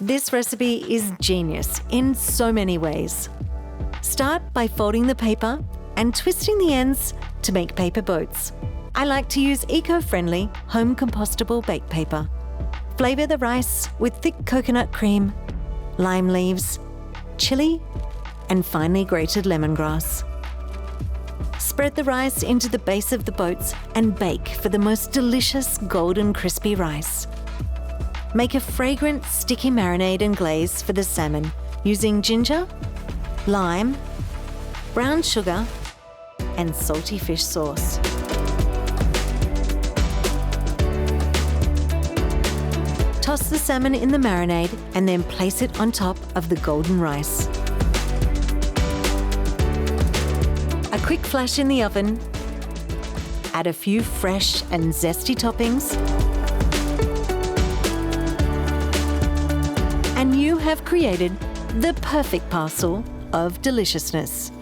This recipe is genius in so many ways. Start by folding the paper and twisting the ends to make paper boats. I like to use eco-friendly, home compostable baked paper. Flavour the rice with thick coconut cream, lime leaves, chilli, and finely grated lemongrass. Spread the rice into the base of the boats and bake for the most delicious golden crispy rice. Make a fragrant sticky marinade and glaze for the salmon using ginger, lime, brown sugar, and salty fish sauce. Toss the salmon in the marinade and then place it on top of the golden rice. A quick flash in the oven. Add a few fresh and zesty toppings. And you have created the perfect parcel of deliciousness.